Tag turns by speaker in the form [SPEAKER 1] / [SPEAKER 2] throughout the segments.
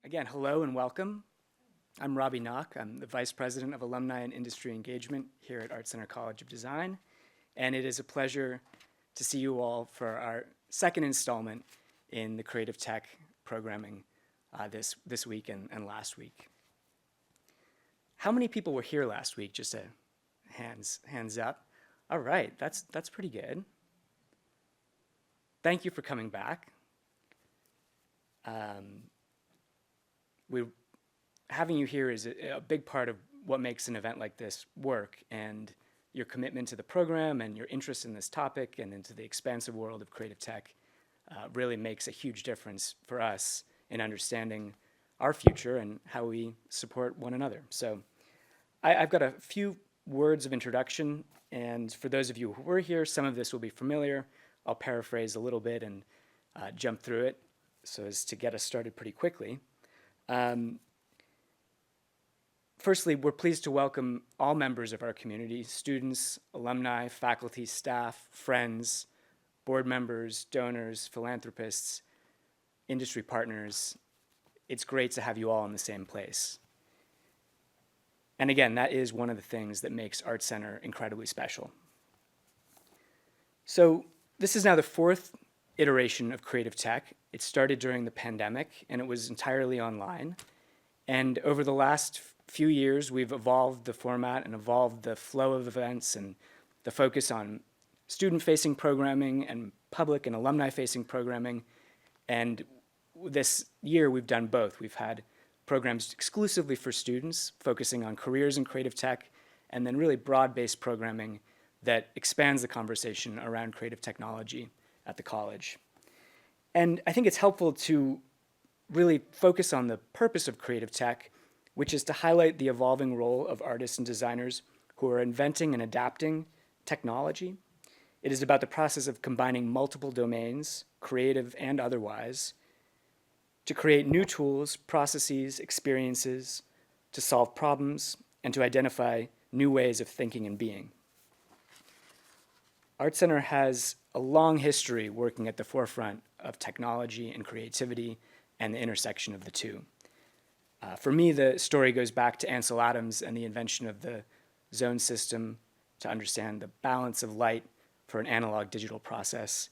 [SPEAKER 1] Again, hello and welcome. I'm Robbie Knock. I'm the Vice President of Alumni and Industry Engagement here at ArtCenter College of Design, and it is a pleasure to see you all for our second installment in the Creative Tech programming this week and last week. How many people were here last week? Just a hands up. All right, that's pretty good. Thank you for coming back. Having you here is a big part of what makes an event like this work, and your commitment to the program and your interest in this topic and into the expansive world of creative tech really makes a huge difference for us in understanding our future and how we support one another. So I've got a few words of introduction, and for those of you who were here, some of this will be familiar. I'll paraphrase a little bit and jump through it so as to get us started pretty quickly. Firstly, we're pleased to welcome all members of our community, students, alumni, faculty, staff, friends, board members, donors, philanthropists, industry partners. It's great to have you all in the same place. And again, that is one of the things that makes ArtCenter incredibly special. So this is now the fourth iteration of Creative Tech. It started during the pandemic, and it was entirely online. And over the last few years, we've evolved the format and evolved the flow of events and the focus on student-facing programming and public and alumni-facing programming. And this year, we've done both. We've had programs exclusively for students, focusing on careers in creative tech, and then really broad-based programming that expands the conversation around creative technology at the college. And I think it's helpful to really focus on the purpose of creative tech, which is to highlight the evolving role of artists and designers who are inventing and adapting technology. It is about the process of combining multiple domains, creative and otherwise, to create new tools, processes, experiences, to solve problems, and to identify new ways of thinking and being. ArtCenter has a long history working at the forefront of technology and creativity and the intersection of the two. For me, the story goes back to Ansel Adams and the invention of the zone system to understand the balance of light for an analog digital process.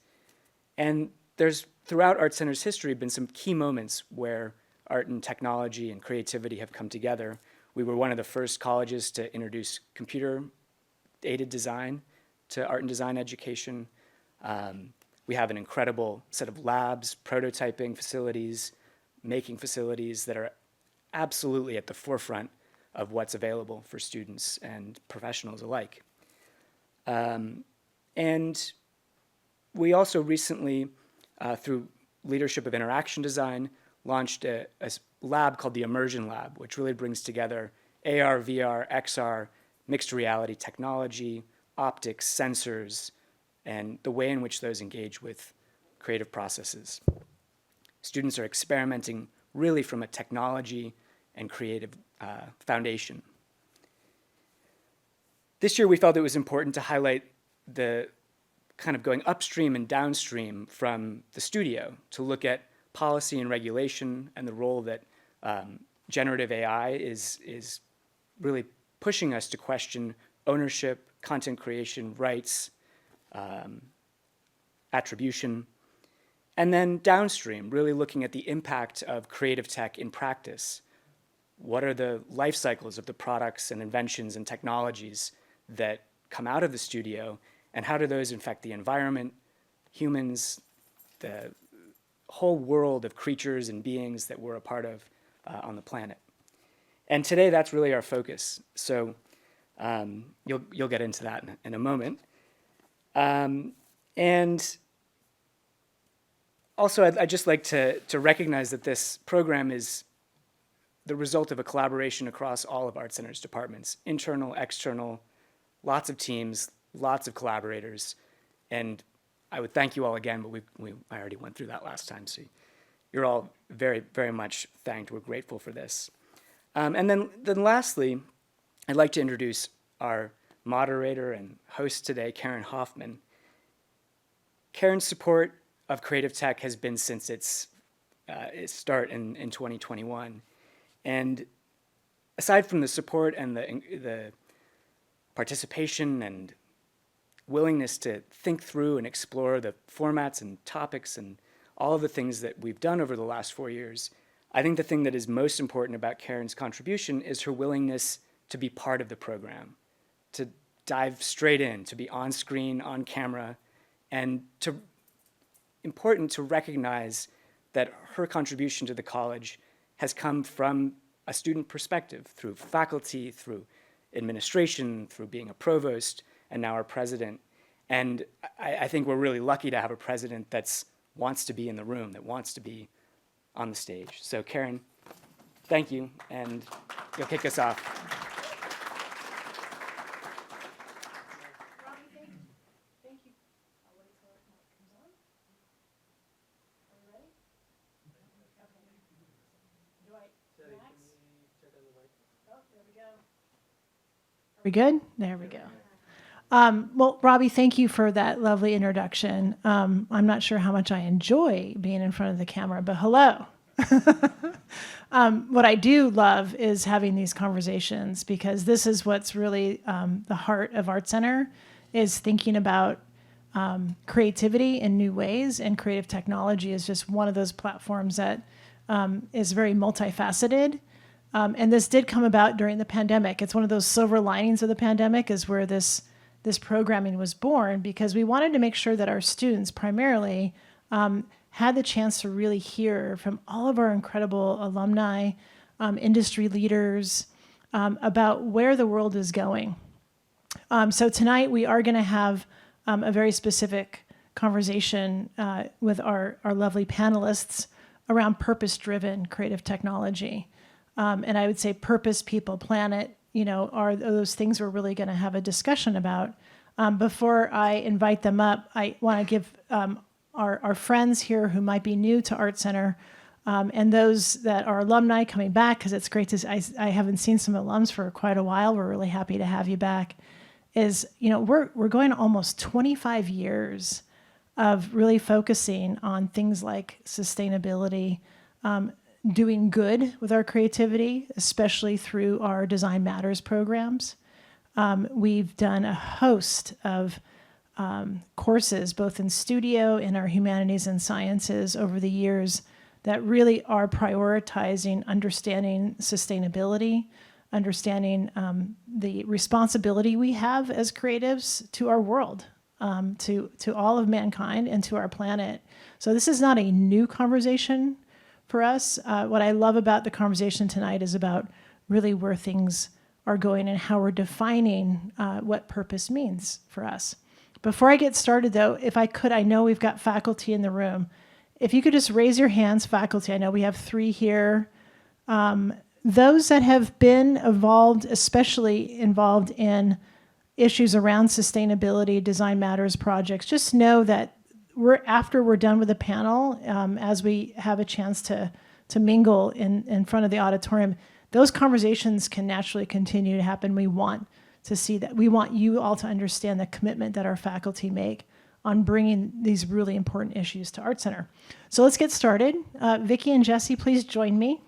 [SPEAKER 1] And there's, throughout ArtCenter's history, been some key moments where art and technology and creativity have come together. We were one of the first colleges to introduce computer-aided design to art and design education. We have an incredible set of labs, prototyping facilities, making facilities that are absolutely at the forefront of what's available for students and professionals alike. And we also recently, through leadership of interaction design, launched a lab called the Immersion Lab, which really brings together AR, VR, XR, mixed reality technology, optics, sensors, and the way in which those engage with creative processes. Students are experimenting really from a technology and creative foundation. This year, we felt it was important to highlight the kind of going upstream and downstream from the studio to look at policy and regulation and the role that generative AI is really pushing us to question ownership, content creation, rights, attribution, and then downstream, really looking at the impact of creative tech in practice. What are the life cycles of the products and inventions and technologies that come out of the studio, and how do those affect the environment, humans, the whole world of creatures and beings that we're a part of on the planet? And today, that's really our focus. So you'll get into that in a moment. And also, I'd just like to recognize that this program is the result of a collaboration across all of ArtCenter's departments, internal, external, lots of teams, lots of collaborators. And I would thank you all again, but I already went through that last time, so you're all very, very much thanked. We're grateful for this. And then lastly, I'd like to introduce our moderator and host today, Karen Hofmann. Karen's support of creative tech has been since its start in 2021. And aside from the support and the participation and willingness to think through and explore the formats and topics and all of the things that we've done over the last 4 years, I think the thing that is most important about Karen's contribution is her willingness to be part of the program, to dive straight in, to be on screen, on camera, and important to recognize that her contribution to the college has come from a student perspective, through faculty, through administration, through being a provost, and now our president. And I think we're really lucky to have a president that wants to be in the room, that wants to be on the stage. So Karen, thank you, and you'll kick us off.
[SPEAKER 2] Robbie, thank you. I'll wait till it comes on. Are we ready? Okay. Do I, Max? Oh, there we go. Are we good? There we go. Well, Robbie, thank you for that lovely introduction. I'm not sure how much I enjoy being in front of the camera, but hello. What I do love is having these conversations, because this is what's really the heart of ArtCenter, is thinking about creativity in new ways, and creative technology is just one of those platforms that is very multifaceted. And this did come about during the pandemic. It's one of those silver linings of the pandemic, is where this programming was born, because we wanted to make sure that our students primarily had the chance to really hear from all of our incredible alumni, industry leaders, about where the world is going. So tonight we are going to have a very specific conversation with our lovely panelists around purpose-driven creative technology. And I would say purpose, people, planet, are those things we're really going to have a discussion about. Before I invite them up, I want to give our friends here who might be new to ArtCenter, and those that are alumni coming back, because it's great to, I haven't seen some alums for quite a while. We're really happy to have you back. We're going almost 25 years of really focusing on things like sustainability, doing good with our creativity, especially through our Design Matters programs. We've done a host of courses, both in studio, in our humanities and sciences over the years, that really are prioritizing understanding sustainability, understanding the responsibility we have as creatives to our world, to all of mankind and to our planet. So this is not a new conversation for us. What I love about the conversation tonight is about really where things are going and how we're defining what purpose means for us. Before I get started, though, if I could, I know we've got faculty in the room. If you could just raise your hands, faculty. I know we have 3 here. Those that have been involved, especially involved in issues around sustainability, Design Matters projects, just know that after we're done with the panel, as we have a chance to mingle in front of the auditorium, those conversations can naturally continue to happen. We want to see that. We want you all to understand the commitment that our faculty make on bringing these really important issues to ArtCenter. So let's get started. Vicki and Jessie, please join me,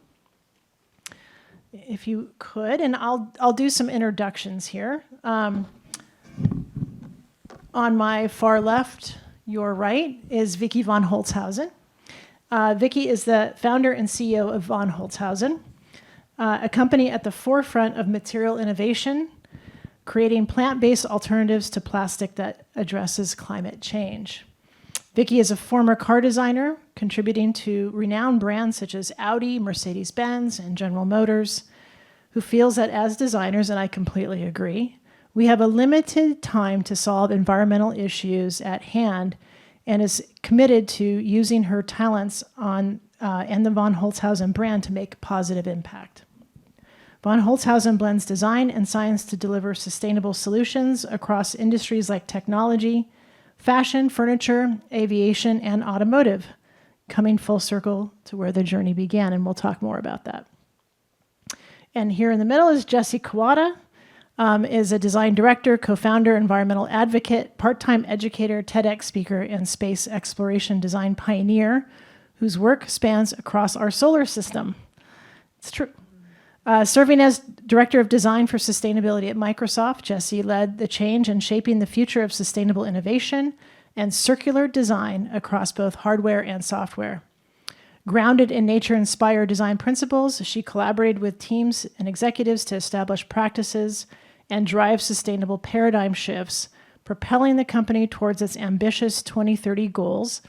[SPEAKER 2] if you could, and I'll do some introductions here. On my far left, your right, is Vicki von Holzhausen. Vicki is the founder and CEO of von Holzhausen, a company at the forefront of material innovation, creating plant-based alternatives to plastic that addresses climate change. Vicki is a former car designer, contributing to renowned brands such as Audi, Mercedes-Benz, and General Motors, who feels that as designers, and I completely agree, we have a limited time to solve environmental issues at hand, and is committed to using her talents and the von Holzhausen brand to make positive impact. Von Holzhausen blends design and science to deliver sustainable solutions across industries like technology, fashion, furniture, aviation, and automotive, coming full circle to where the journey began, and we'll talk more about that. And here in the middle is Jessie Kawata, is a design director, co-founder, environmental advocate, part-time educator, TEDx speaker, and space exploration design pioneer, whose work spans across our solar system. It's true. Serving as Director of Design for Sustainability at Microsoft, Jessie led the change in shaping the future of sustainable innovation and circular design across both hardware and software. Grounded in nature-inspired design principles, she collaborated with teams and executives to establish practices and drive sustainable paradigm shifts, propelling the company towards its ambitious 2030 goals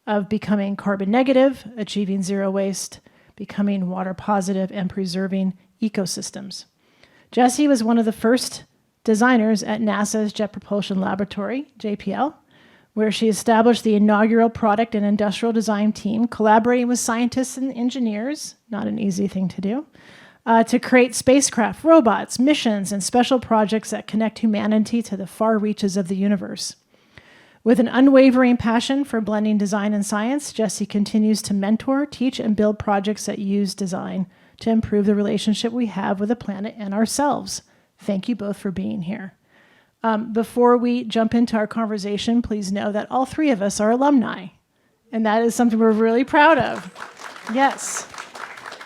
[SPEAKER 2] of becoming carbon negative, achieving zero waste, becoming water positive, and preserving ecosystems. Jessie was one of the first designers at NASA's Jet Propulsion Laboratory, JPL, where she established the inaugural product and industrial design team, collaborating with scientists and engineers, not an easy thing to do, to create spacecraft, robots, missions, and special projects that connect humanity to the far reaches of the universe. With an unwavering passion for blending design and science, Jessie continues to mentor, teach, and build projects that use design to improve the relationship we have with the planet and ourselves. Thank you both for being here. Before we jump into our conversation, please know that all three of us are alumni, and that is something we're really proud of. Yes.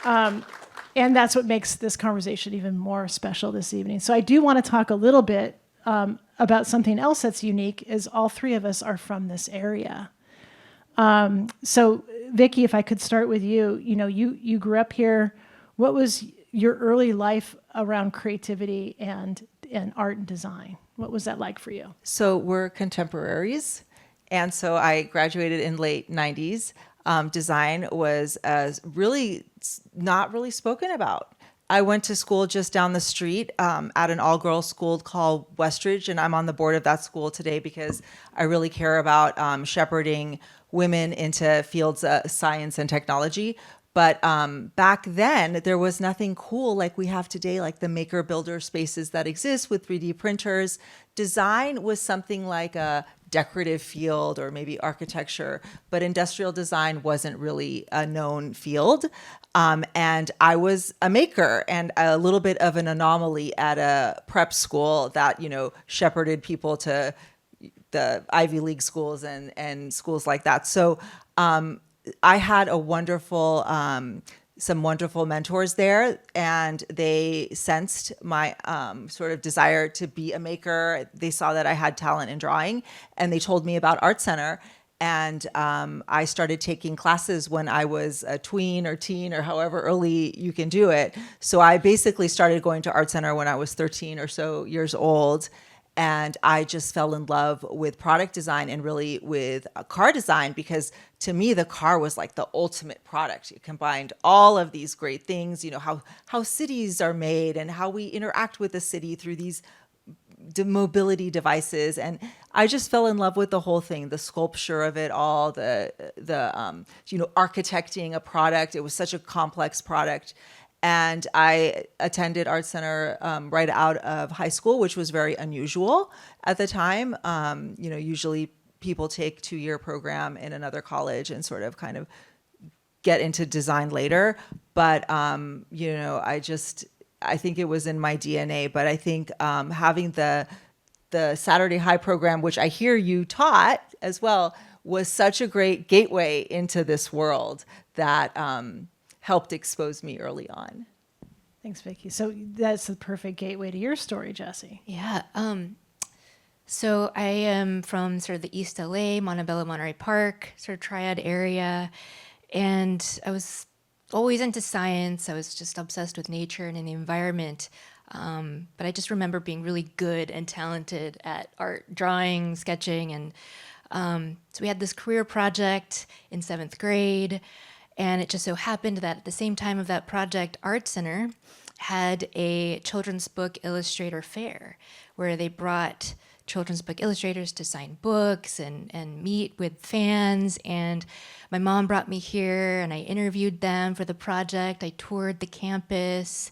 [SPEAKER 2] And that's what makes this conversation even more special this evening. So I do want to talk a little bit about something else that's unique, is all three of us are from this area. So Vicki, if I could start with you, you grew up here. What was your early life around creativity and art and design? What was that like for you?
[SPEAKER 3] So we're contemporaries. And so I graduated in late 90s. Design was not really spoken about. I went to school just down the street at an all-girls school called Westridge, and I'm on the board of that school today because I really care about shepherding women into fields of science and technology. But back then, there was nothing cool like we have today, like the maker-builder spaces that exist with 3D printers. Design was something like a decorative field or maybe architecture, but industrial design wasn't really a known field. And I was a maker and a little bit of an anomaly at a prep school that, shepherded people to the Ivy League schools and schools like that. So I had a wonderful, some wonderful mentors there, and they sensed my sort of desire to be a maker. They saw that I had talent in drawing, and they told me about ArtCenter. And I started taking classes when I was a tween or teen or however early you can do it. So I basically started going to ArtCenter when I was 13 or so years old. And I just fell in love with product design and really with car design, because to me, the car was like the ultimate product. It combined all of these great things, how cities are made and how we interact with the city through these mobility devices. And I just fell in love with the whole thing, the sculpture of it all, the architecting a product. It was such a complex product. And I attended ArtCenter right out of high school, which was very unusual at the time. Usually people take 2-year program in another college and sort of kind of get into design later. But, I think it was in my DNA. But I think having the Saturday High program, which I hear you taught as well, was such a great gateway into this world that helped expose me early on.
[SPEAKER 2] Thanks, Vicki. So that's the perfect gateway to your story, Jessie.
[SPEAKER 4] Yeah. So I am from sort of the East LA, Montebello, Monterey Park, sort of triad area. And I was always into science. I was just obsessed with nature and in the environment. But I just remember being really good and talented at art, drawing, sketching. And so we had this career project in 7th grade. And it just so happened that at the same time of that project, ArtCenter had a children's book illustrator fair where they brought children's book illustrators to sign books and meet with fans. And my mom brought me here and I interviewed them for the project. I toured the campus.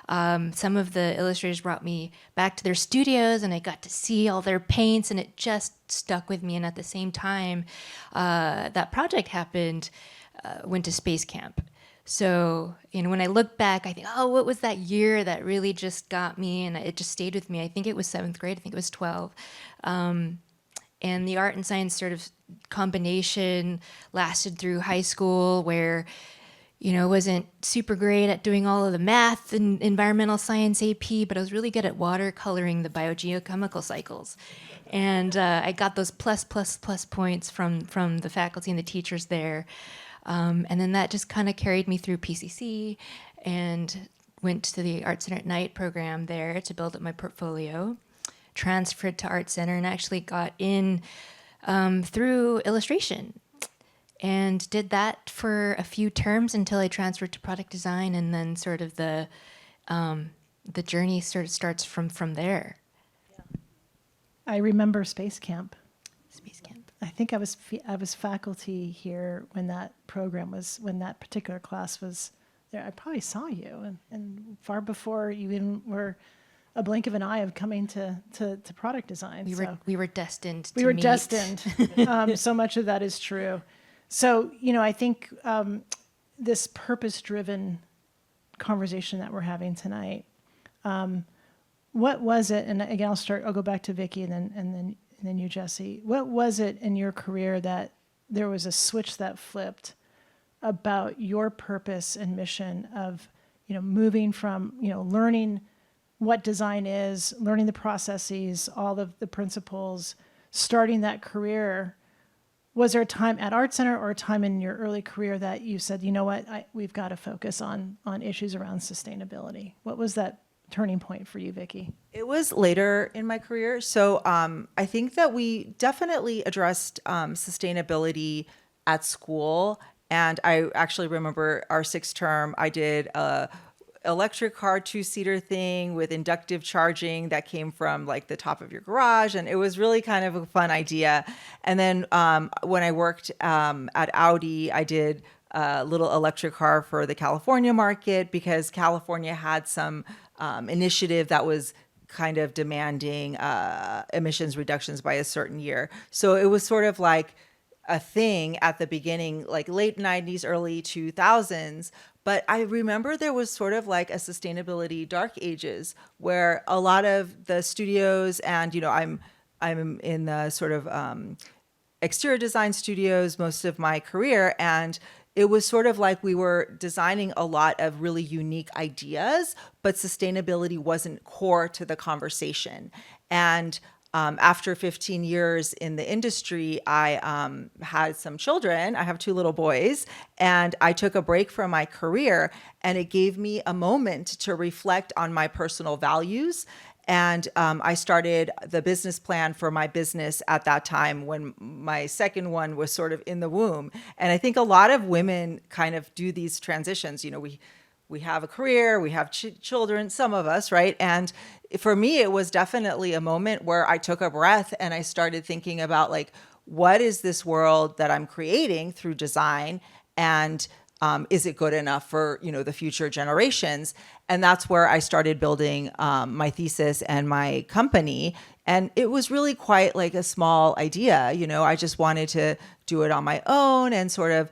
[SPEAKER 4] Some of the illustrators brought me back to their studios and I got to see all their paints, and it just stuck with me. And at the same time that project happened, went to space camp. So, when I look back, I think, what was that year that really just got me? And it just stayed with me. I think it was 7th grade. I think it was 12. And the art and science sort of combination lasted through high school, where, wasn't super great at doing all of the math and environmental science AP, but I was really good at watercoloring the biogeochemical cycles. And I got those plus points from the faculty and the teachers there. And then that just kind of carried me through PCC and went to the ArtCenter at Night program there to build up my portfolio. Transferred to ArtCenter and actually got in through illustration, and did that for a few terms until I transferred to product design, and then sort of the journey sort of starts from there.
[SPEAKER 2] I remember Space Camp.
[SPEAKER 4] Space Camp.
[SPEAKER 2] I think I was faculty here when that particular class was there. I probably saw you, and far before you even were a blink of an eye of coming to product design.
[SPEAKER 4] We were destined to
[SPEAKER 2] we were
[SPEAKER 4] meet.
[SPEAKER 2] destined. So much of that is true. So, I think this purpose-driven conversation that we're having tonight, what was it? And again, I'll go back to Vicki and then you, Jessie. What was it in your career that there was a switch that flipped about your purpose and mission of, moving from, learning what design is, learning the processes, all of the principles, starting that career? Was there a time at ArtCenter or a time in your early career that you said, we've got to focus on issues around sustainability? What was that turning point for you, Vicki?
[SPEAKER 3] It was later in my career. So I think that we definitely addressed sustainability at school. And I actually remember our sixth term, I did a electric car 2-seater thing with inductive charging that came from like the top of your garage. And it was really kind of a fun idea. And then when I worked at Audi, I did a little electric car for the California market because California had some initiative that was kind of demanding emissions reductions by a certain year. So it was sort of like a thing at the beginning, like late 90s, early 2000s. But I remember there was sort of like a sustainability dark ages where a lot of the studios and, I'm in the sort of exterior design studios most of my career. And it was sort of like we were designing a lot of really unique ideas, but sustainability wasn't core to the conversation. And after 15 years in the industry, I had some children. I have 2 little boys, and I took a break from my career, and it gave me a moment to reflect on my personal values. And I started the business plan for my business at that time when my second one was sort of in the womb. And I think a lot of women kind of do these transitions. We have a career, we have children, some of us, right? And for me, it was definitely a moment where I took a breath and I started thinking about like, what is this world that I'm creating through design? And is it good enough for, the future generations? And that's where I started building my thesis and my company. And it was really quite like a small idea. I just wanted to do it on my own and sort of,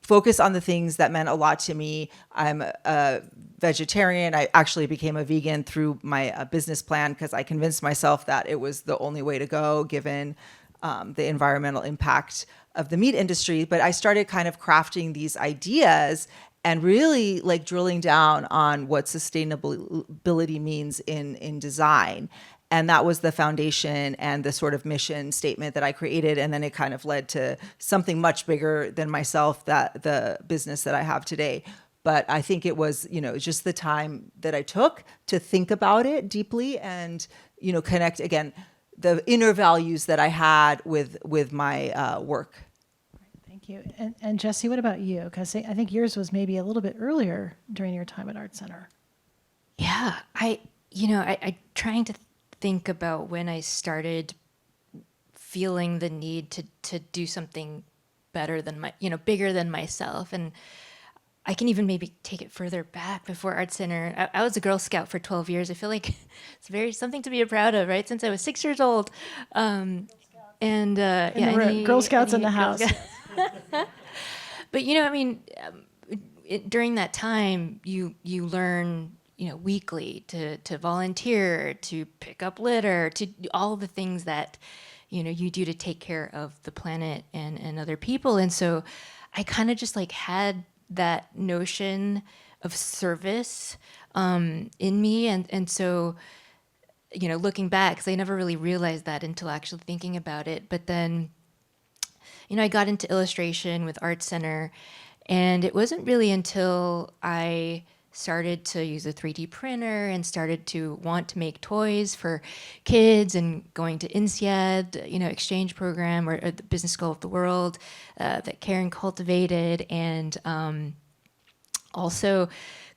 [SPEAKER 3] focus on the things that meant a lot to me. I'm a vegetarian. I actually became a vegan through my business plan because I convinced myself that it was the only way to go given the environmental impact of the meat industry. But I started kind of crafting these ideas and really like drilling down on what sustainability means in design. And that was the foundation and the sort of mission statement that I created. And then it kind of led to something much bigger than myself, that the business that I have today. But I think it was, just the time that I took to think about it deeply and, connect again, the inner values that I had with my work.
[SPEAKER 2] Thank you. And Jessie, what about you? Because I think yours was maybe a little bit earlier during your time at ArtCenter.
[SPEAKER 4] Yeah, I trying to think about when I started feeling the need to do something better than bigger than myself. And I can even maybe take it further back before ArtCenter. I was a Girl Scout for 12 years. I feel like it's something to be proud of, right? Since I was 6 years old. Girl
[SPEAKER 2] Scouts in the house.
[SPEAKER 4] But during that time, you learn, weekly to volunteer, to pick up litter, to do all the things that, you do to take care of the planet and other people. And so I kind of just like had that notion of service in me. And so, looking back, because I never really realized that until actually thinking about it. But then, I got into illustration with ArtCenter, and it wasn't really until I started to use a 3D printer and started to want to make toys for kids and going to INSEAD, exchange program or the Business School of the World that Karen cultivated, and also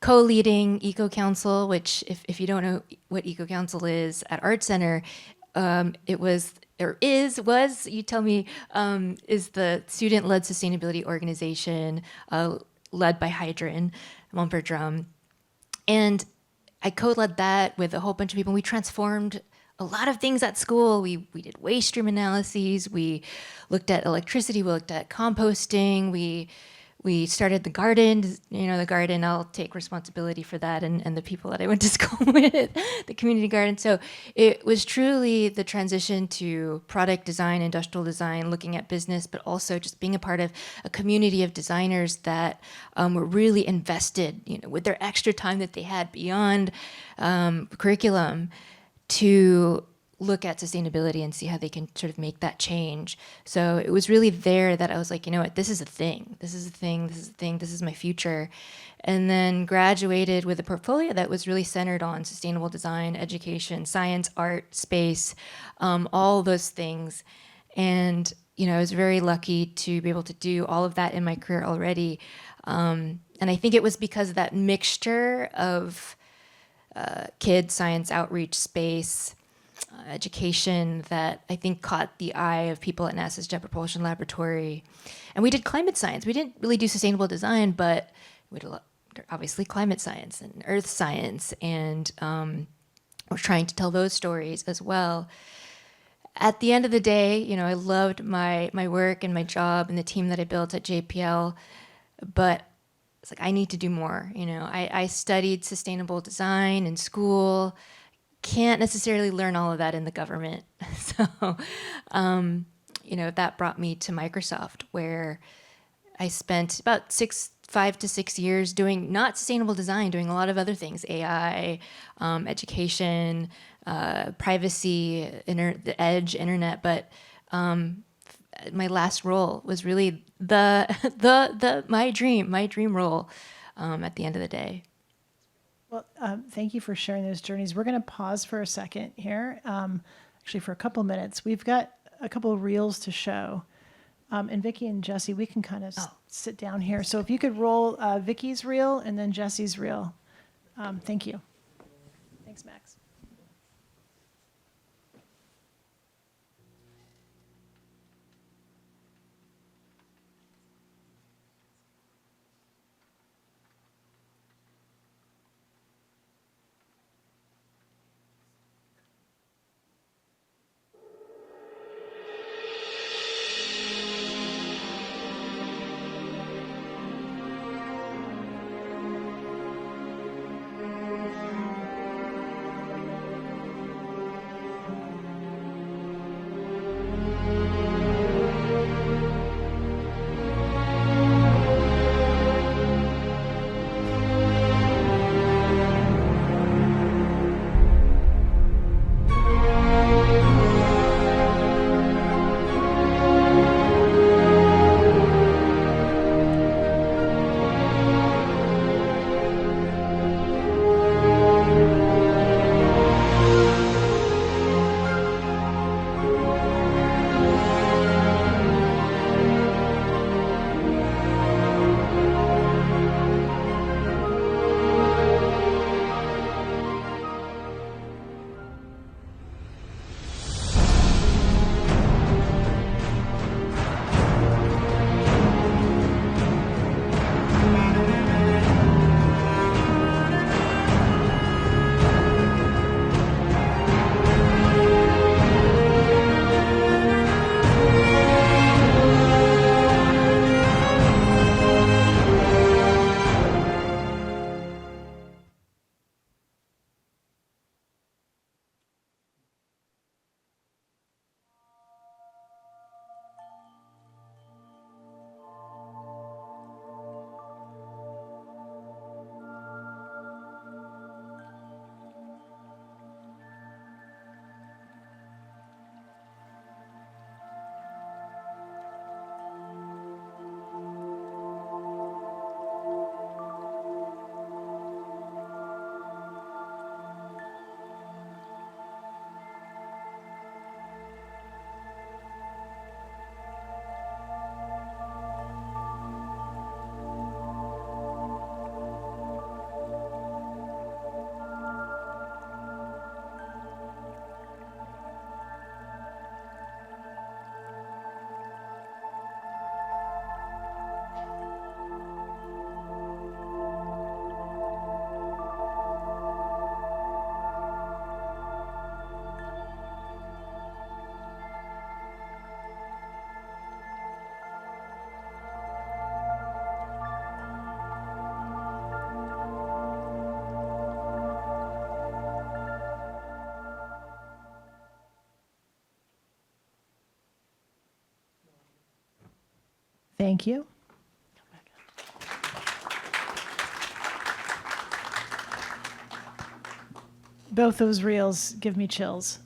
[SPEAKER 4] co-leading Eco Council, which if you don't know what Eco Council is at ArtCenter, it was, or was, you tell me, is the student-led sustainability organization led by Hydran Mumford Drum. And I co-led that with a whole bunch of people. We transformed a lot of things at school. We did waste stream analyses. We looked at electricity. We looked at composting. We started the garden, the garden, I'll take responsibility for that, and the people that I went to school with, the community garden. So it was truly the transition to product design, industrial design, looking at business, but also just being a part of a community of designers that were really invested, with their extra time that they had beyond curriculum to look at sustainability and see how they can sort of make that change. So it was really there that I was like, what, this is a thing. This is a thing. This is a thing. This is my future. And then graduated with a portfolio that was really centered on sustainable design, education, science, art, space, all those things. And, I was very lucky to be able to do all of that in my career already. And I think it was because of that mixture of kids, science, outreach, space, education that I think caught the eye of people at NASA's Jet Propulsion Laboratory. And we did climate science. We didn't really do sustainable design, but we did obviously climate science and earth science, and we're trying to tell those stories as well. At the end of the day, I loved my work and my job and the team that I built at JPL, but it's like, I need to do more. I studied sustainable design in school. Can't necessarily learn all of that in the government. So, that brought me to Microsoft, where I spent about 5 to 6 years doing not sustainable design, doing a lot of other things, AI, education, privacy, the edge, internet. But my last role was really my dream role at the end of the day.
[SPEAKER 2] Well, thank you for sharing those journeys. We're going to pause for a second here, actually for a couple of minutes. We've got a couple of reels to show. And Vicki and Jessie, we can kind of sit down here. So if you could roll Vicki's reel and then Jessie's reel. Thank you. Thanks, Max. Thank you. Both those reels give me chills.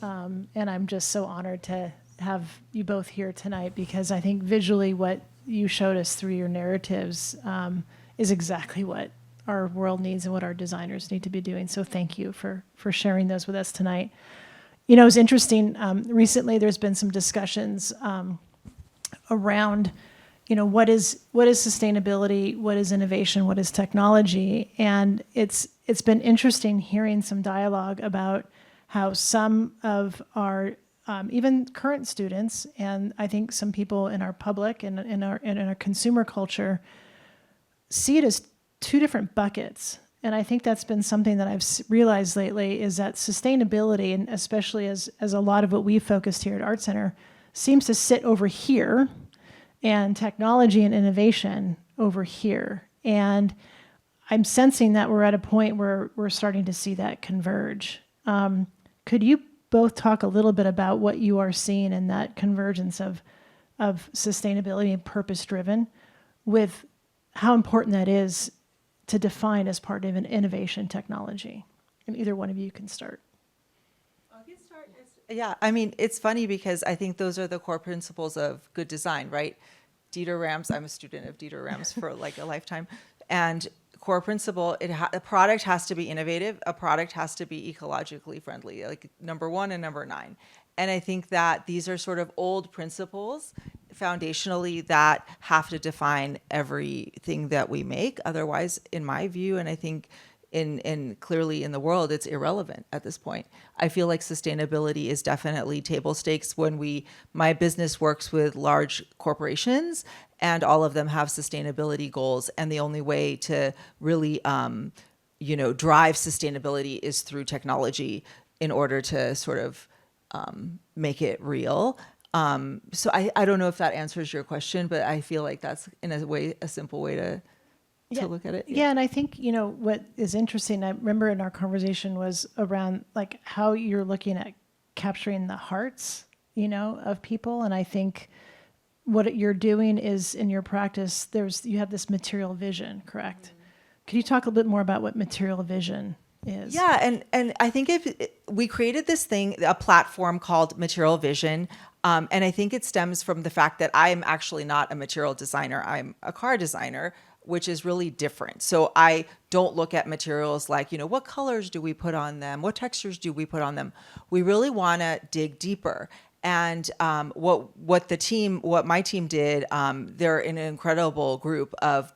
[SPEAKER 2] And I'm just so honored to have you both here tonight, because I think visually what you showed us through your narratives is exactly what our world needs and what our designers need to be doing. So thank you for sharing those with us tonight. You know, it's interesting. Recently, there's been some discussions around, you know, what is sustainability, what is innovation, what is technology, and it's been interesting hearing some dialogue about how some of our even current students, and I think some people in our public and in our consumer culture, see it as two different buckets. And I think that's been something that I've realized lately, is that sustainability, and especially as a lot of what we focused here at ArtCenter, seems to sit over here, and technology and innovation over here. And I'm sensing that we're at a point where we're starting to see that converge. Could you both talk a little bit about what you are seeing in that convergence of sustainability and purpose-driven, with how important that is to define as part of an innovation technology? And either one of you can start.
[SPEAKER 3] I can start. Yeah, I mean, it's funny because I think those are the core principles of good design, right? Dieter Rams, I'm a student of Dieter Rams for like a lifetime. And core principle, a product has to be innovative. A product has to be ecologically friendly, like number 1 and number 9. And I think that these are sort of old principles foundationally that have to define everything that we make. Otherwise, in my view, and I think in clearly in the world, it's irrelevant at this point. I feel like sustainability is definitely table stakes when my business works with large corporations, and all of them have sustainability goals. And the only way to really, drive sustainability is through technology in order to sort of make it real. So I don't know if that answers your question, but I feel like that's in a way a simple way to look at it.
[SPEAKER 2] Yeah, and I think, what is interesting, I remember in our conversation, was around like how you're looking at capturing the hearts, of people. And I think what you're doing is, in your practice, you have this material vision, correct? Mm-hmm. Could you talk a bit more about what material vision is?
[SPEAKER 3] Yeah, and I think we created this thing, a platform called Material Vision, and I think it stems from the fact that I'm actually not a material designer. I'm a car designer, which is really different. So I don't look at materials like, what colors do we put on them? What textures do we put on them? We really want to dig deeper. And what my team did, they're an incredible group of,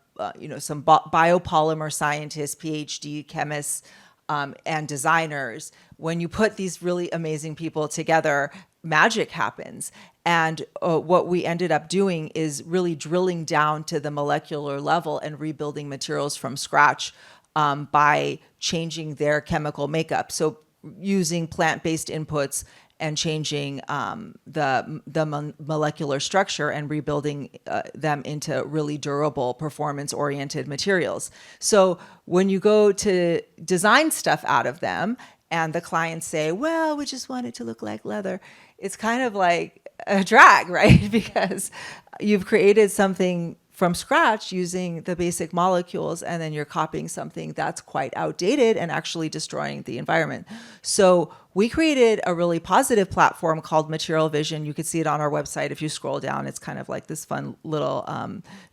[SPEAKER 3] some biopolymer scientists, PhD chemists, and designers. When you put these really amazing people together, magic happens. And what we ended up doing is really drilling down to the molecular level and rebuilding materials from scratch by changing their chemical makeup. So using plant-based inputs and changing the molecular structure and rebuilding them into really durable, performance-oriented materials. So when you go to design stuff out of them and the clients say, well, we just want it to look like leather, it's kind of like a drag, right? Because you've created something from scratch using the basic molecules, and then you're copying something that's quite outdated and actually destroying the environment. So we created a really positive platform called Material Vision. You could see it on our website. If you scroll down, it's kind of like this fun little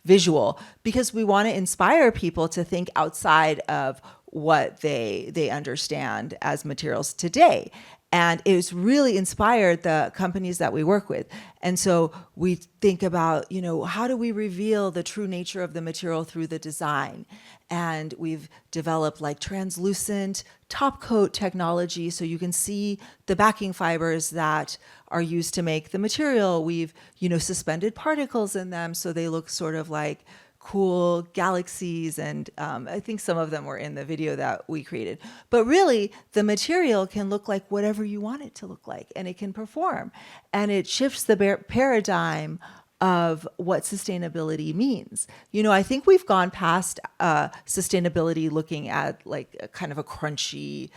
[SPEAKER 3] visual, because we want to inspire people to think outside of what they understand as materials today. And it's really inspired the companies that we work with. And so we think about, how do we reveal the true nature of the material through the design? And we've developed like translucent top coat technology so you can see the backing fibers that are used to make the material. We've, suspended particles in them so they look sort of like cool galaxies, and I think some of them were in the video that we created. But really, the material can look like whatever you want it to look like, and it can perform. And it shifts the paradigm of what sustainability means. I think we've gone past sustainability looking at like a kind of a crunchy,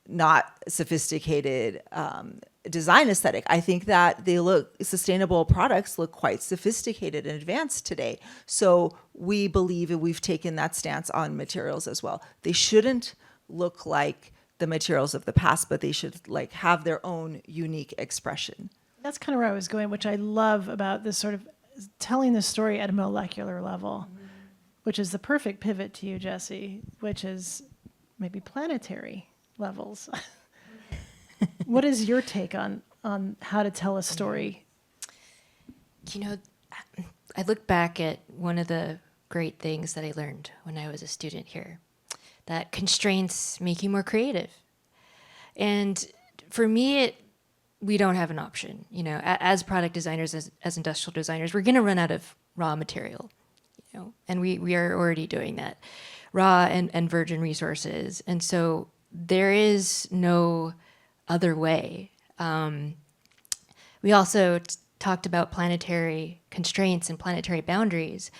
[SPEAKER 3] not sophisticated design aesthetic. I think that sustainable products look quite sophisticated and advanced today. So we believe, and we've taken that stance on materials as well. They shouldn't look like the materials of the past, but they should like have their own unique expression.
[SPEAKER 2] That's kind of where I was going, which I love about this sort of telling the story at a molecular level, which is the perfect pivot to you, Jessie, which is maybe planetary levels. What is your take on how to tell a story?
[SPEAKER 4] You know, I look back at one of the great things that I learned when I was a student here, that constraints make you more creative. And for me, we don't have an option. You know, as product designers, as industrial designers, we're going to run out of raw material, you know, and we are already doing that, raw and virgin resources. And so there is no other way. We also talked about planetary constraints and planetary boundaries,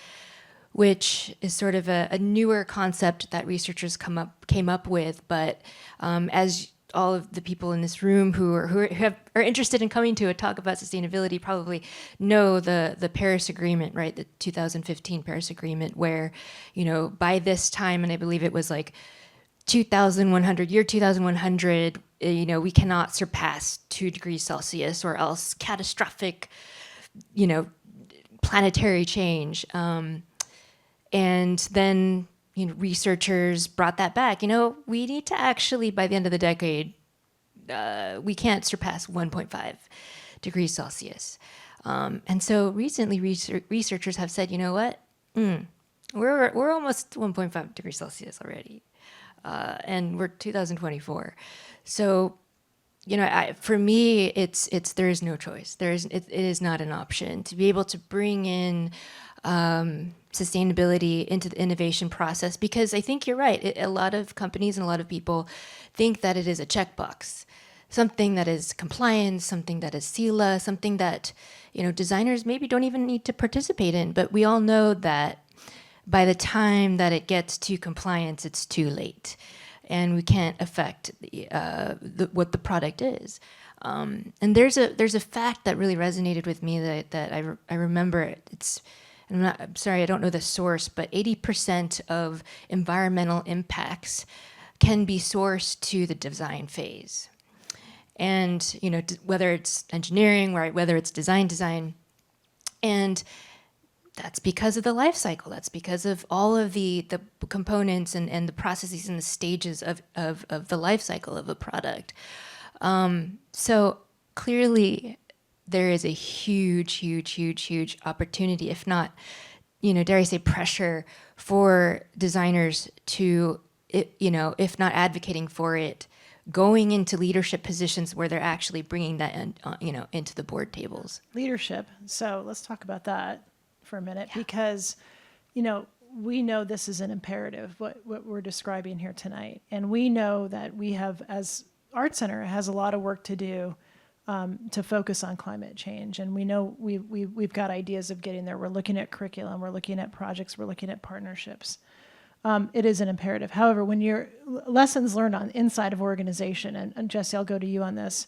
[SPEAKER 4] which is sort of a newer concept that researchers came up with. But as all of the people in this room who are interested in coming to a talk about sustainability probably know the Paris Agreement, right? The 2015 Paris Agreement, where, you know, by this time, and I believe it was like 2100, you know, we cannot surpass 2 degrees Celsius or else catastrophic, you know, planetary change. And then, you know, researchers brought that back. You know, we need to actually, by the end of the decade, we can't surpass 1.5 degrees Celsius. And so recently, researchers have said, you know what, we're almost 1.5 degrees Celsius already, and we're 2024. So, you know, for me, it's there is no choice. It is not an option to be able to bring in sustainability into the innovation process, because I think you're right. A lot of companies and a lot of people think that it is a checkbox, something that is compliance, something that is SELA, something that, you know, designers maybe don't even need to participate in. But we all know that by the time that it gets to compliance, it's too late, and we can't affect what the product is. And there's a fact that really resonated with me that I remember. I'm sorry, I don't know the source, but 80% of environmental impacts can be sourced to the design phase. And, you know, whether it's engineering, right, whether it's design, and that's because of the life cycle. That's because of all of the components and the processes and the stages of the life cycle of a product. So clearly, there is a huge opportunity, if not, you know, dare I say, pressure for designers to, you know, if not advocating for it, going into leadership positions where they're actually bringing that in, you know, into the board tables.
[SPEAKER 2] Leadership. So let's talk about that for a minute, because, you know, we know this is an imperative, what we're describing here tonight. And we know that we have, as ArtCenter, has a lot of work to do to focus on climate change. And we know we've got ideas of getting there. We're looking at curriculum, we're looking at projects, we're looking at partnerships. It is an imperative. However, when you're lessons learned on inside of organization, and Jessie, I'll go to you on this,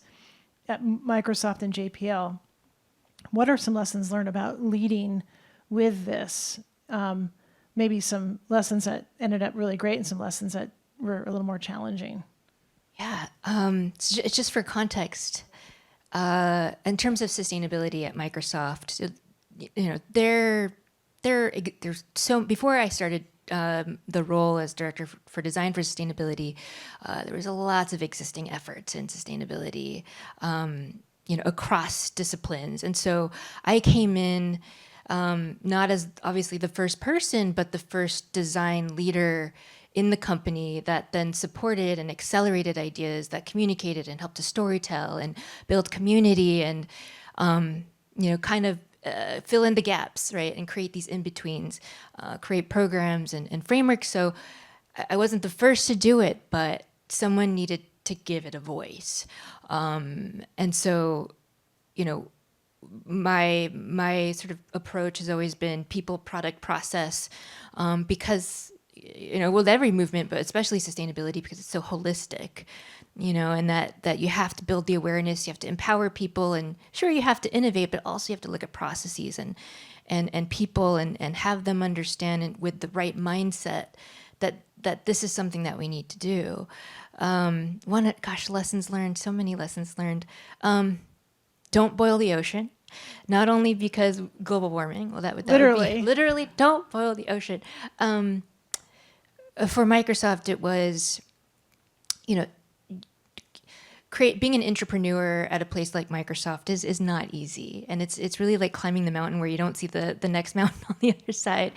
[SPEAKER 2] at Microsoft and JPL, what are some lessons learned about leading with this? Maybe some lessons that ended up really great and some lessons that were a little more challenging.
[SPEAKER 4] Yeah, it's just for context. In terms of sustainability at Microsoft, you know, there's so, before I started the role as director for design for sustainability, there was lots of existing efforts in sustainability, you know, across disciplines. And so I came in not as obviously the first person, but the first design leader in the company that then supported and accelerated ideas, that communicated and helped to storytell and build community and, you know, kind of fill in the gaps, right, and create these in-betweens, create programs and frameworks. So I wasn't the first to do it, but someone needed to give it a voice. And so, you know, my sort of approach has always been people, product, process, because, with every movement, but especially sustainability because it's so holistic, and that you have to build the awareness, you have to empower people, and sure, you have to innovate, but also you have to look at processes and people and have them understand and with the right mindset that this is something that we need to do. Lessons learned, so many lessons learned. Don't boil the ocean. Not only because global warming, well, that would literally don't boil the ocean. For Microsoft, it was, being an intrapreneur at a place like Microsoft is not easy, and it's really like climbing the mountain where you don't see the next mountain on the other side.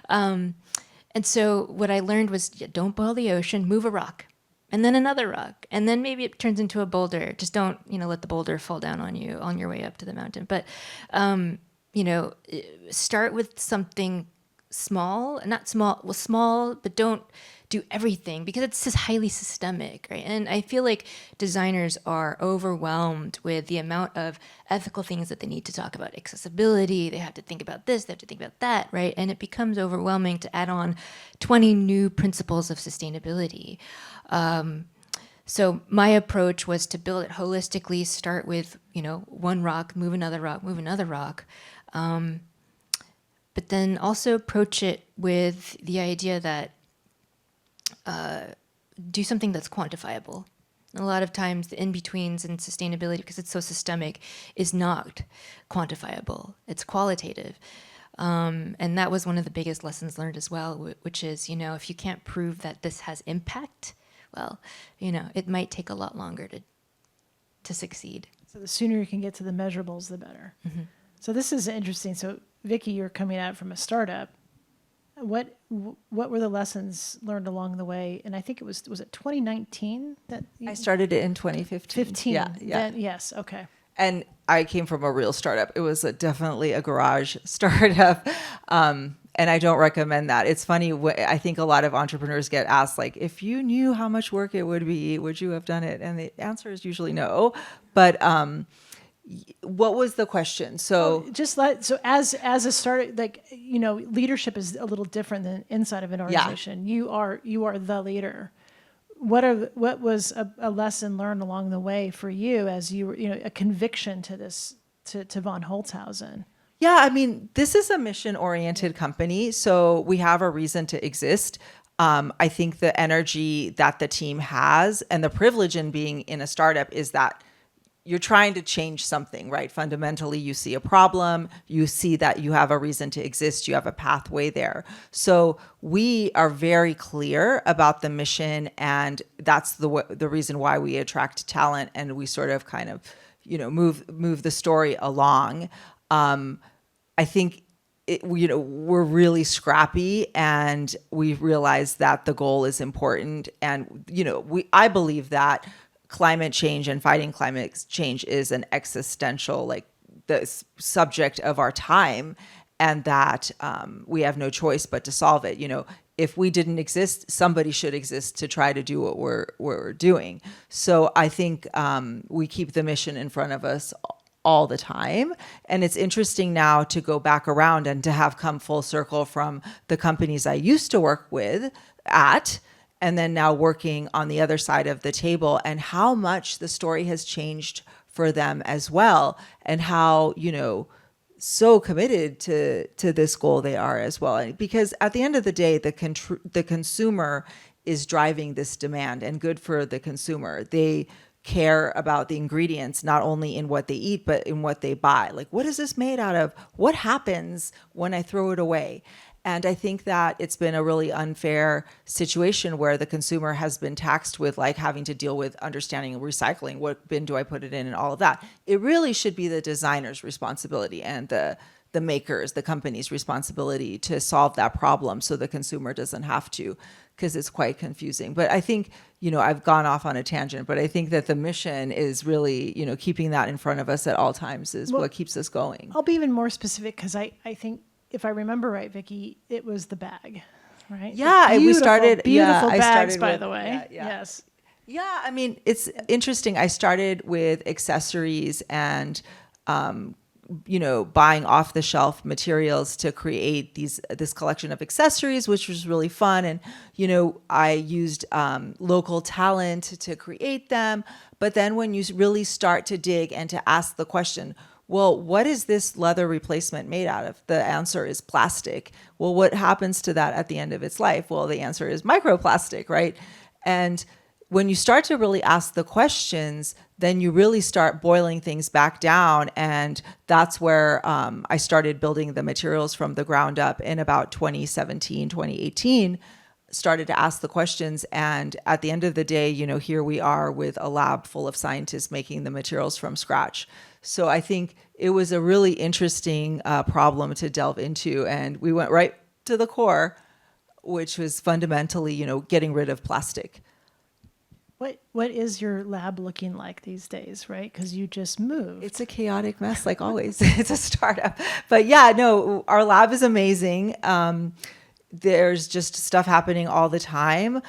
[SPEAKER 4] And so what I learned was, don't boil the ocean, move a rock, and then another rock, and then maybe it turns into a boulder. Just don't, let the boulder fall down on you on your way up to the mountain. But, start with something small, small, but don't do everything because it's just highly systemic, right? And I feel like designers are overwhelmed with the amount of ethical things that they need to talk about. Accessibility, they have to think about this, they have to think about that, right? And it becomes overwhelming to add on 20 new principles of sustainability. So my approach was to build it holistically, start with, one rock, move another rock, but then also approach it with the idea that do something that's quantifiable. And a lot of times the in-betweens in sustainability, because it's so systemic, is not quantifiable. It's qualitative. And that was one of the biggest lessons learned as well, which is, if you can't prove that this has impact, well, it might take a lot longer to succeed.
[SPEAKER 2] So the sooner you can get to the measurables, the better. Mm-hmm. So this is interesting. So Vicki, you're coming out from a startup. What were the lessons learned along the way? And I think was it 2019 that
[SPEAKER 3] I started it in 2015.
[SPEAKER 2] 15.
[SPEAKER 3] Yeah.
[SPEAKER 2] Yes. Okay.
[SPEAKER 3] And I came from a real startup. It was definitely a garage startup. And I don't recommend that. It's funny. I think a lot of entrepreneurs get asked, like, if you knew how much work it would be, would you have done it? And the answer is usually no. But what was the question? So
[SPEAKER 2] as a start, leadership is a little different than inside of an organization. Yeah. You are the leader. What was a lesson learned along the way for you as you were, a conviction to this, to von Holzhausen?
[SPEAKER 3] Yeah, I mean, this is a mission-oriented company, so we have a reason to exist. I think the energy that the team has and the privilege in being in a startup is that you're trying to change something, right? Fundamentally, you see a problem, you see that you have a reason to exist, you have a pathway there. So we are very clear about the mission, and that's the reason why we attract talent, and we sort of kind of, move the story along. I think we're really scrappy, and we realize that the goal is important, and I believe that climate change and fighting climate change is an existential, the subject of our time, and that we have no choice but to solve it. If we didn't exist, somebody should exist to try to do what we're doing. So I think we keep the mission in front of us all the time. And it's interesting now to go back around and to have come full circle from the companies I used to work at, and then now working on the other side of the table, and how much the story has changed for them as well, and how, so committed to this goal they are as well. Because at the end of the day, the consumer is driving this demand, and good for the consumer. They care about the ingredients, not only in what they eat, but in what they buy. Like, what is this made out of? What happens when I throw it away? And I think that it's been a really unfair situation where the consumer has been taxed with having to deal with understanding recycling. What bin do I put it in, and all of that? It really should be the designer's responsibility and the makers, the company's responsibility to solve that problem, so the consumer doesn't have to, because it's quite confusing. But I think, I've gone off on a tangent, but I think that the mission is really, keeping that in front of us at all times is what keeps us going.
[SPEAKER 2] I'll be even more specific, because I think, if I remember right, Vicki, it was the bag, right?
[SPEAKER 3] Yeah, we started
[SPEAKER 2] beautiful bags,
[SPEAKER 3] started
[SPEAKER 2] by
[SPEAKER 3] with,
[SPEAKER 2] the way.
[SPEAKER 3] Yeah.
[SPEAKER 2] Yes.
[SPEAKER 3] Yeah, I mean, it's interesting. I started with accessories and buying off the shelf materials to create this collection of accessories, which was really fun. And, I used local talent to create them. But then when you really start to dig and to ask the question, well, what is this leather replacement made out of? The answer is plastic. Well, what happens to that at the end of its life? Well, the answer is microplastic, right? And when you start to really ask the questions, then you really start boiling things back down. And that's where I started building the materials from the ground up in about 2017, 2018, started to ask the questions. And at the end of the day, here we are with a lab full of scientists making the materials from scratch. So I think it was a really interesting problem to delve into. And we went right to the core, which was fundamentally, getting rid of plastic.
[SPEAKER 2] What is your lab looking like these days, right? Because you just moved.
[SPEAKER 3] It's a chaotic mess, like always. It's a startup. But yeah, no, our lab is amazing. There's just stuff happening all the time.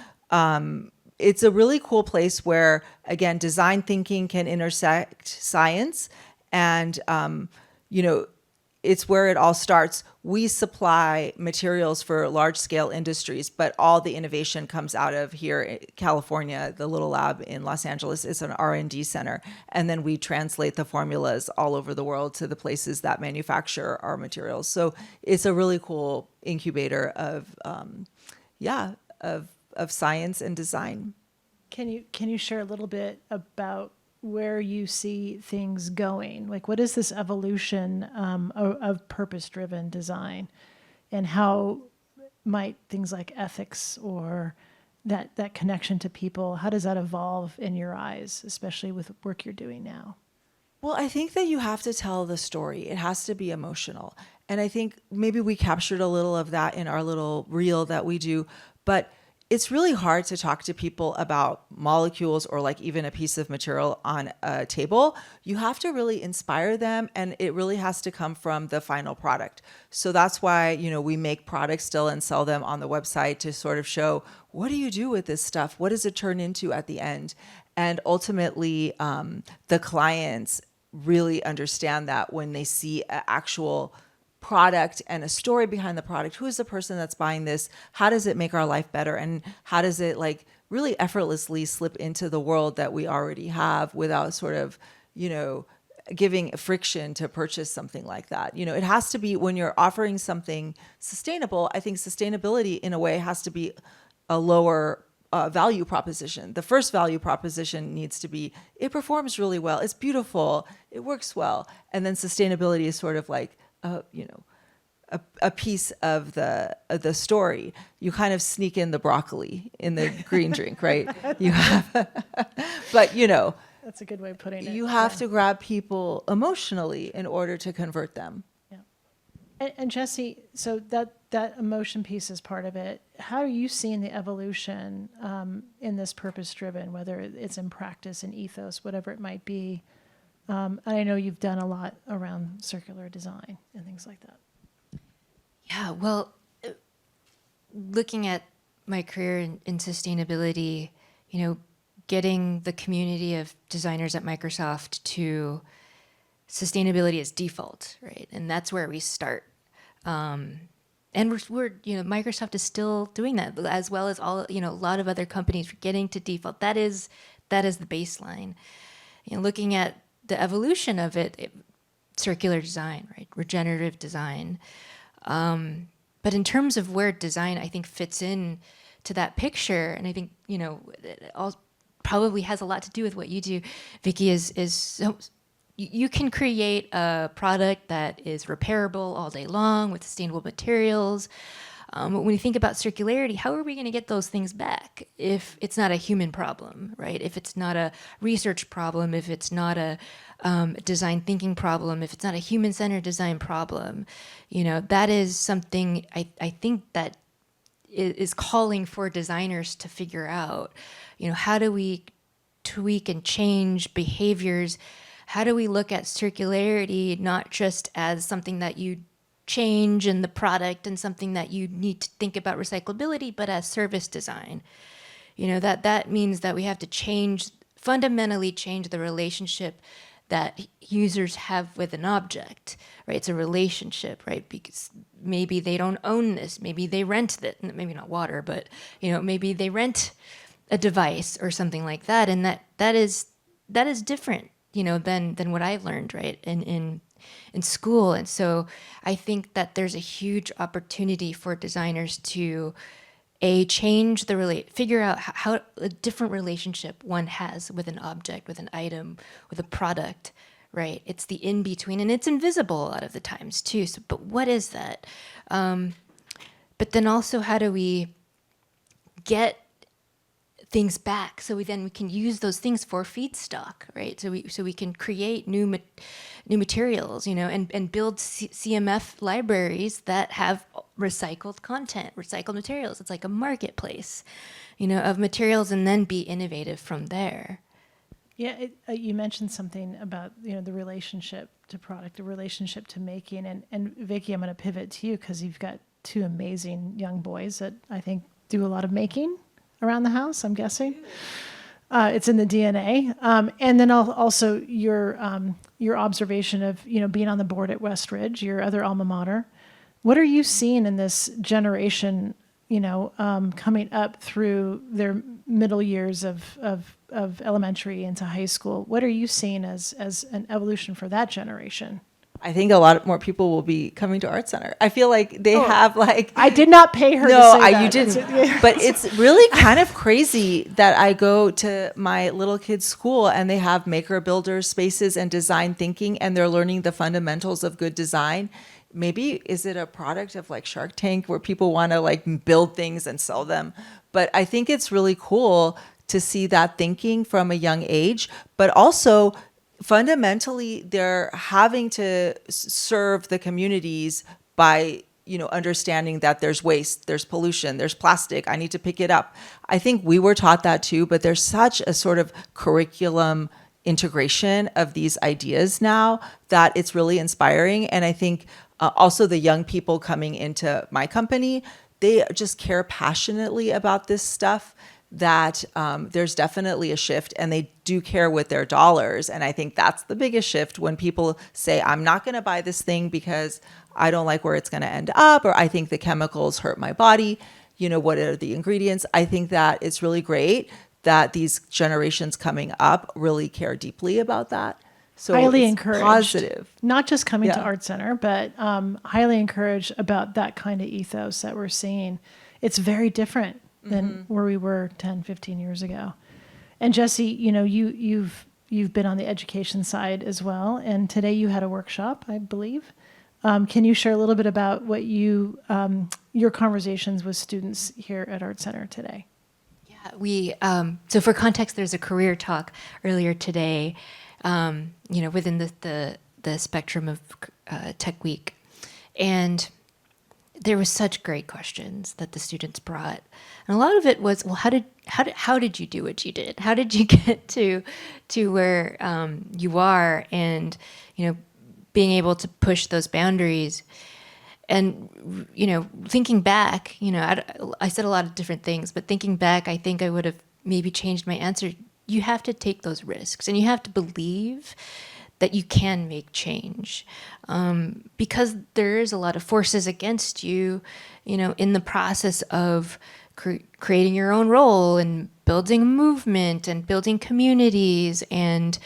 [SPEAKER 3] It's a really cool place where, again, design thinking can intersect science. And, it's where it all starts. We supply materials for large-scale industries, but all the innovation comes out of here in California. The little lab in Los Angeles is an R&D center, and then we translate the formulas all over the world to the places that manufacture our materials. So it's a really cool incubator of science and design.
[SPEAKER 2] Can you share a little bit about where you see things going? Like, what is this evolution of purpose-driven design, and how might things like ethics or that connection to people, how does that evolve in your eyes, especially with work you're doing now?
[SPEAKER 3] Well, I think that you have to tell the story. It has to be emotional. And I think maybe we captured a little of that in our little reel that we do, but it's really hard to talk to people about molecules or like even a piece of material on a table. You have to really inspire them, and it really has to come from the final product. So that's why, we make products still and sell them on the website to sort of show, what do you do with this stuff? What does it turn into at the end? And ultimately, the clients really understand that when they see an actual product and a story behind the product. Who is the person that's buying this? How does it make our life better? And how does it really effortlessly slip into the world that we already have without sort of, giving friction to purchase something like that? It has to be, when you're offering something sustainable, I think sustainability in a way has to be a lower value proposition. The first value proposition needs to be, it performs really well, it's beautiful, it works well. And then sustainability is sort of like, a piece of the story. You kind of sneak in the broccoli in the green drink, right? You have, but
[SPEAKER 2] That's a good way of putting it.
[SPEAKER 3] You have to grab people emotionally in order to convert them.
[SPEAKER 2] Yeah. And Jessie, so that emotion piece is part of it. How are you seeing the evolution in this purpose-driven, whether it's in practice, in ethos, whatever it might be? And I know you've done a lot around circular design and things like that.
[SPEAKER 4] Yeah, well, looking at my career in sustainability, getting the community of designers at Microsoft to sustainability as default, right? And that's where we start. And we're Microsoft is still doing that, as well as all, a lot of other companies. We're getting to default. That is the baseline. Looking at the evolution of it, circular design, right? Regenerative design. But in terms of where design, I think, fits in to that picture, and I think, it all probably has a lot to do with what you do, Vicki, is so you can create a product that is repairable all day long with sustainable materials. When we think about circularity, how are we going to get those things back if it's not a human problem, right? If it's not a research problem, if it's not a design thinking problem, if it's not a human-centered design problem, that is something I think that is calling for designers to figure out. How do we tweak and change behaviors? How do we look at circularity not just as something that you change in the product and something that you need to think about recyclability, but as service design? That means that we have to fundamentally change the relationship that users have with an object, right? It's a relationship, right? Because maybe they don't own this, maybe they rent it, maybe not water, but maybe they rent a device or something like that, and that is different, than what I've learned, right, in school. And so I think that there's a huge opportunity for designers to figure out how a different relationship one has with an object, with an item, with a product, right? It's the in-between, and it's invisible a lot of the times too. So, but what is that? But then also, how do we get things back so we can use those things for feedstock, right? So we can create new materials, and build CMF libraries that have recycled content, recycled materials. It's like a marketplace, of materials, and then be innovative from there.
[SPEAKER 2] Yeah, you mentioned something about the relationship to product, the relationship to making, and Vicki, I'm going to pivot to you because you've got two amazing young boys that I think do a lot of making around the house, I'm guessing. It's in the DNA. And then also your observation of, being on the board at Westridge, your other alma mater. What are you seeing in this generation, coming up through their middle years of elementary into high school? What are you seeing as an evolution for that generation?
[SPEAKER 3] I think a lot more people will be coming to ArtCenter. I feel like they have like...
[SPEAKER 2] I did not pay her to say that.
[SPEAKER 3] You didn't. But it's really kind of crazy that I go to my little kids' school and they have maker builder spaces and design thinking, and they're learning the fundamentals of good design. Maybe is it a product of like Shark Tank where people want to like build things and sell them? But I think it's really cool to see that thinking from a young age, but also fundamentally they're having to serve the communities by understanding that there's waste, there's pollution, there's plastic, I need to pick it up. I think we were taught that too, but there's such a sort of curriculum integration of these ideas now that it's really inspiring. And I think also the young people coming into my company, they just care passionately about this stuff, that there's definitely a shift, and they do care with their dollars. And I think that's the biggest shift, when people say, I'm not going to buy this thing because I don't like where it's going to end up, or I think the chemicals hurt my body. What are the ingredients? I think that it's really great that these generations coming up really care deeply about that. So
[SPEAKER 2] highly
[SPEAKER 3] it's
[SPEAKER 2] encouraged.
[SPEAKER 3] Positive.
[SPEAKER 2] Not just coming to ArtCenter, but highly encouraged about that kind of ethos that we're seeing. It's very different than where we were 10, 15 years ago. And Jessie, you've been on the education side as well. And today you had a workshop, I believe. Can you share a little bit about what your conversations with students here at ArtCenter today?
[SPEAKER 4] Yeah, we, so for context, there's a career talk earlier today, within the spectrum of Tech Week. And there was such great questions that the students brought, and a lot of it was, well, how did you do what you did? How did you get to where you are, and being able to push those boundaries? And thinking back, I said a lot of different things, but thinking back, I think I would have maybe changed my answer. You have to take those risks, and you have to believe that you can make change, because there is a lot of forces against you, in the process of creating your own role and building a movement and building communities and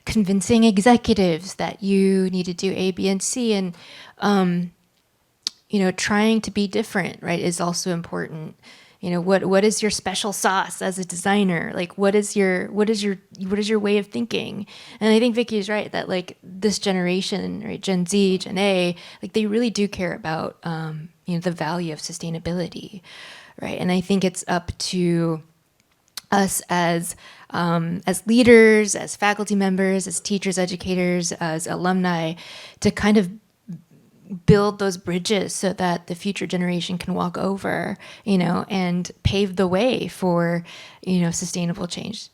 [SPEAKER 4] convincing executives that you need to do A, B, and C. And, trying to be different, right, is also important. What is your special sauce as a designer? Like, what is your way of thinking? And I think Vicki is right that like this generation, right, Gen Z, Gen A, like they really do care about the value of sustainability, right? And I think it's up to us as leaders, as faculty members, as teachers, educators, as alumni, to kind of build those bridges so that the future generation can walk over, and pave the way for, sustainable change.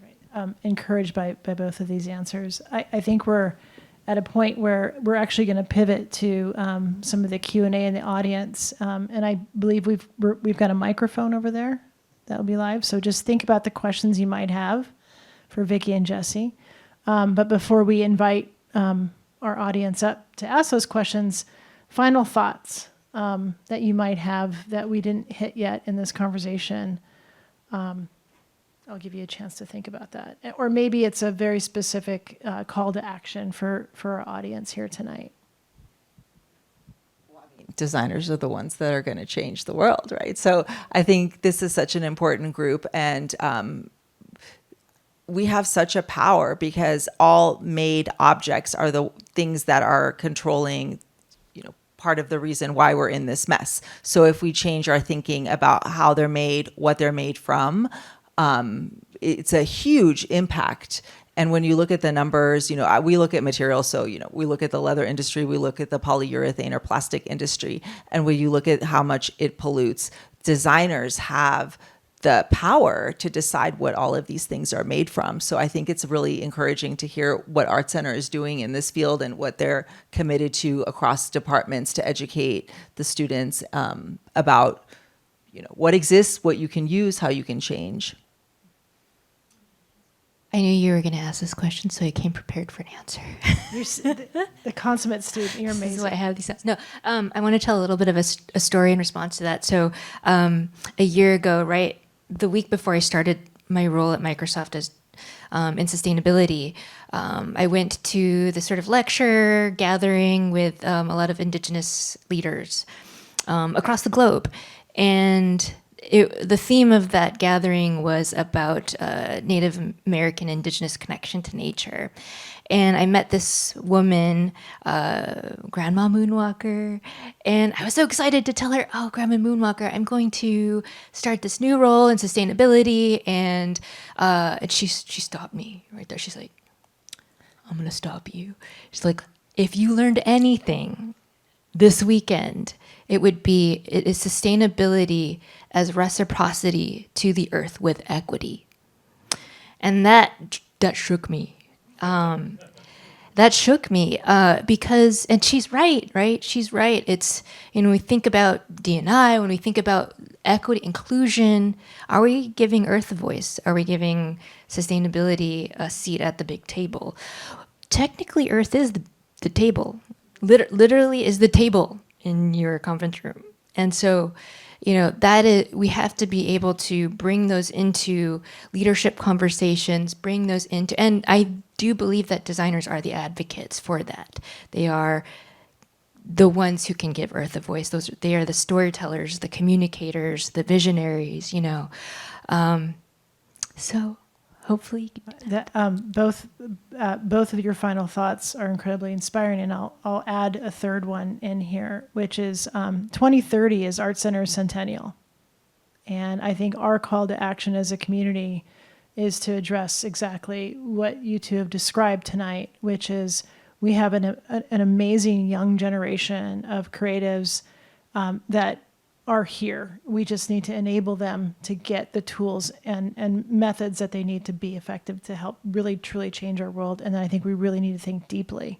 [SPEAKER 2] Right. Encouraged by both of these answers. I think we're at a point where we're actually going to pivot to some of the Q&A in the audience. And I believe we've got a microphone over there that will be live. So just think about the questions you might have for Vicki and Jessie. But before we invite our audience up to ask those questions, final thoughts that you might have that we didn't hit yet in this conversation. I'll give you a chance to think about that. Or maybe it's a very specific call to action for our audience here tonight.
[SPEAKER 3] Designers are the ones that are going to change the world, right? So I think this is such an important group, and we have such a power because all made objects are the things that are controlling, part of the reason why we're in this mess. So if we change our thinking about how they're made, what they're made from, it's a huge impact. And when you look at the numbers, we look at materials. So, we look at the leather industry, we look at the polyurethane or plastic industry. And when you look at how much it pollutes, designers have the power to decide what all of these things are made from. So I think it's really encouraging to hear what ArtCenter is doing in this field and what they're committed to across departments to educate the students about, what exists, what you can use, how you can change.
[SPEAKER 4] I knew you were going to ask this question, so I came prepared for an answer.
[SPEAKER 2] You're the consummate student. You're amazing.
[SPEAKER 4] This is why I have these. No, I want to tell a little bit of a story in response to that. So a year ago, right, the week before I started my role at Microsoft as in sustainability, I went to this sort of lecture gathering with a lot of Indigenous leaders across the globe. And the theme of that gathering was about Native American Indigenous connection to nature. And I met this woman, Grandma Moonwalker, and I was so excited to tell her, oh, Grandma Moonwalker, I'm going to start this new role in sustainability. And she stopped me right there. She's like, I'm going to stop you. She's like, if you learned anything this weekend, it is sustainability as reciprocity to the earth with equity. And that shook me. That shook me because, and she's right? She's right. It's, we think about D&I, when we think about equity, inclusion, are we giving earth a voice? Are we giving sustainability a seat at the big table? Technically, earth is the table. Literally is the table in your conference room. And so, we have to be able to bring those into leadership conversations, and I do believe that designers are the advocates for that. They are the ones who can give earth a voice. They are the storytellers, the communicators, the visionaries, so hopefully
[SPEAKER 2] that both of your final thoughts are incredibly inspiring, and I'll add a third one in here, which is 2030 is ArtCenter's centennial, and I think our call to action as a community is to address exactly what you two have described tonight, which is we have an amazing young generation of creatives that are here. We just need to enable them to get the tools and methods that they need to be effective to help really truly change our world. And I think we really need to think deeply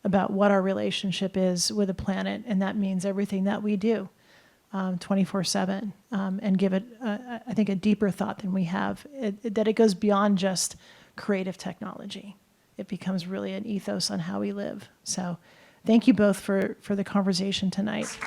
[SPEAKER 2] about what our relationship is with the planet, and that means everything that we do 24/7, and give it, I think, a deeper thought than we have, that it goes beyond just creative technology. It becomes really an ethos on how we live. So thank you both for the conversation tonight.